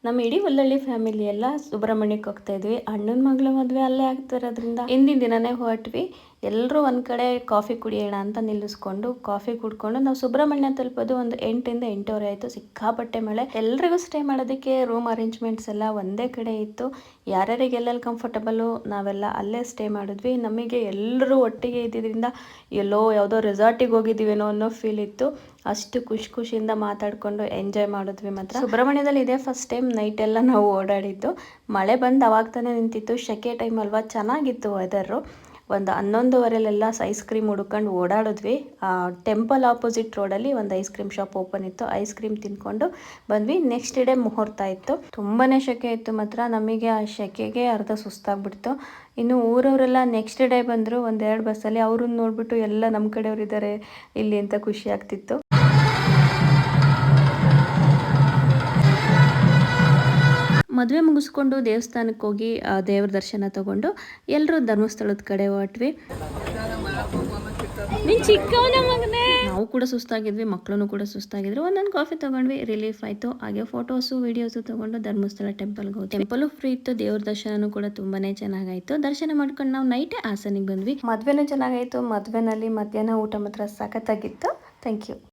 ನಮ್ಮ ಇಡೀ ಹುಲ್ಲಳ್ಳಿ ಫ್ಯಾಮಿಲಿ ಎಲ್ಲ ಸುಬ್ರಹ್ಮಣ್ಯಕ್ಕೆ ಹೋಗ್ತಾ ಇದ್ವಿ. ಅಣ್ಣನ ಮಗಳ ಮದುವೆ ಅಲ್ಲೇ ಆಗ್ತಿರೋದ್ರಿಂದ ಹಿಂದಿನ ದಿನನೇ ಹೊರಟ್ವಿ. ಎಲ್ಲರೂ ಒಂದು ಕಡೆ ಕಾಫಿ ಕುಡಿಯೋಣ ಅಂತ ನಿಲ್ಲಿಸ್ಕೊಂಡು ಕಾಫಿ ಕುಡ್ಕೊಂಡು ನಾವು ಸುಬ್ರಹ್ಮಣ್ಯ ತಲುಪೋದು ಒಂದು 8ರಿಂದ 8:30 ಆಯಿತು. ಸಿಕ್ಕಾಪಟ್ಟೆ ಮಳೆ. ಎಲ್ರಿಗೂ ಸ್ಟೇ ಮಾಡೋದಕ್ಕೆ ರೂಮ್ ಅರೇಂಜ್ಮೆಂಟ್ಸ್ ಎಲ್ಲ ಒಂದೇ ಕಡೆ ಇತ್ತು. ಯಾರ್ಯಾರಿಗೆ ಎಲ್ಲೆಲ್ಲಿ ಕಂಫರ್ಟಬಲ್ಲು ನಾವೆಲ್ಲ ಅಲ್ಲೇ ಸ್ಟೇ ಮಾಡಿದ್ವಿ. ನಮಗೆ ಎಲ್ಲರೂ ಒಟ್ಟಿಗೆ ಇದ್ದಿದ್ದರಿಂದ ಎಲ್ಲೋ ಯಾವುದೋ ರೆಸಾರ್ಟಿಗೆ ಹೋಗಿದ್ದೀವೇನೋ ಅನ್ನೋ ಫೀಲ್ ಇತ್ತು. ಅಷ್ಟು ಖುಷಿಯಿಂದ ಮಾತಾಡಿಕೊಂಡು ಎಂಜಾಯ್ ಮಾಡಿದ್ವಿ. ಮಾತ್ರ ಸುಬ್ರಹ್ಮಣ್ಯದಲ್ಲಿ ಇದೇ ಫಸ್ಟ್ ಟೈಮ್ ನೈಟ್ ಎಲ್ಲ ನಾವು ಓಡಾಡಿದ್ದು. ಮಳೆ ಬಂದು ಅವಾಗ ತಾನೇ ನಿಂತಿತ್ತು. ಸೆಕೆ ಟೈಮ್ ಅಲ್ವಾ, ಚೆನ್ನಾಗಿತ್ತು ವೆದರು. ಒಂದು 11:15 ಐಸ್ ಕ್ರೀಮ್ ಹುಡ್ಕೊಂಡು ಓಡಾಡಿದ್ವಿ. ಟೆಂಪಲ್ ಆಪೋಸಿಟ್ ರೋಡಲ್ಲಿ ಒಂದು ಐಸ್ ಕ್ರೀಮ್ ಶಾಪ್ ಓಪನ್ ಇತ್ತು. ಐಸ್ ಕ್ರೀಮ್ ತಿನ್ಕೊಂಡು ಬಂದ್ವಿ. ನೆಕ್ಸ್ಟ್ ಡೇ ಮುಹೂರ್ತ ಇತ್ತು. ತುಂಬಾ ಸೆಕೆ ಇತ್ತು. ಮಾತ್ರ ನಮಗೆ ಆ ಸೆಕೆಗೆ ಅರ್ಧ ಸುಸ್ತಾಗ್ಬಿಡ್ತು. ಇನ್ನು ಊರವರೆಲ್ಲ ನೆಕ್ಸ್ಟ್ ಡೇ ಬಂದರು 1-2 ಬಸ್ಸಲ್ಲಿ. ಅವ್ರನ್ನ ನೋಡ್ಬಿಟ್ಟು ಎಲ್ಲ ನಮ್ಮ ಕಡೆಯವ್ರು ಇದ್ದಾರೆ ಇಲ್ಲಿ ಅಂತ ಖುಷಿ ಆಗ್ತಿತ್ತು. ಮದುವೆ ಮುಗಿಸ್ಕೊಂಡು ದೇವಸ್ಥಾನಕ್ಕೆ ಹೋಗಿ ದೇವ್ರ ದರ್ಶನ ತಗೊಂಡು ಎಲ್ಲರೂ ಧರ್ಮಸ್ಥಳದ ಕಡೆ ಹೊರಟ್ವಿ. ನಾವು ಕೂಡ ಸುಸ್ತಾಗಿದ್ವಿ, ಮಕ್ಕಳು ಕೂಡ ಸುಸ್ತಾಗಿದ್ರು. ಒಂದೊಂದು ಕಾಫಿ ತೊಗೊಂಡ್ವಿ, ರಿಲೀಫ್ ಆಯಿತು. ಹಾಗೆ ಫೋಟೋಸು ವೀಡಿಯೋಸು ತೊಗೊಂಡು ಧರ್ಮಸ್ಥಳ ಟೆಂಪಲ್ಗೆ ಹೋಗಿ ಟೆಂಪಲು ಫ್ರೀ ಇತ್ತು. ದೇವ್ರ ದರ್ಶನನೂ ಕೂಡ ತುಂಬಾ ಚೆನ್ನಾಗಾಯಿತು. ದರ್ಶನ ಮಾಡ್ಕೊಂಡು ನಾವು ನೈಟೇ ಹಾಸನಿಗೆ ಬಂದ್ವಿ. ಮದುವೆನೂ ಚೆನ್ನಾಗಾಯಿತು. ಮದುವೆನಲ್ಲಿ ಮಧ್ಯಾಹ್ನ ಊಟ ಮಾತ್ರ ಸಖತ್ತಾಗಿತ್ತು. Thank you.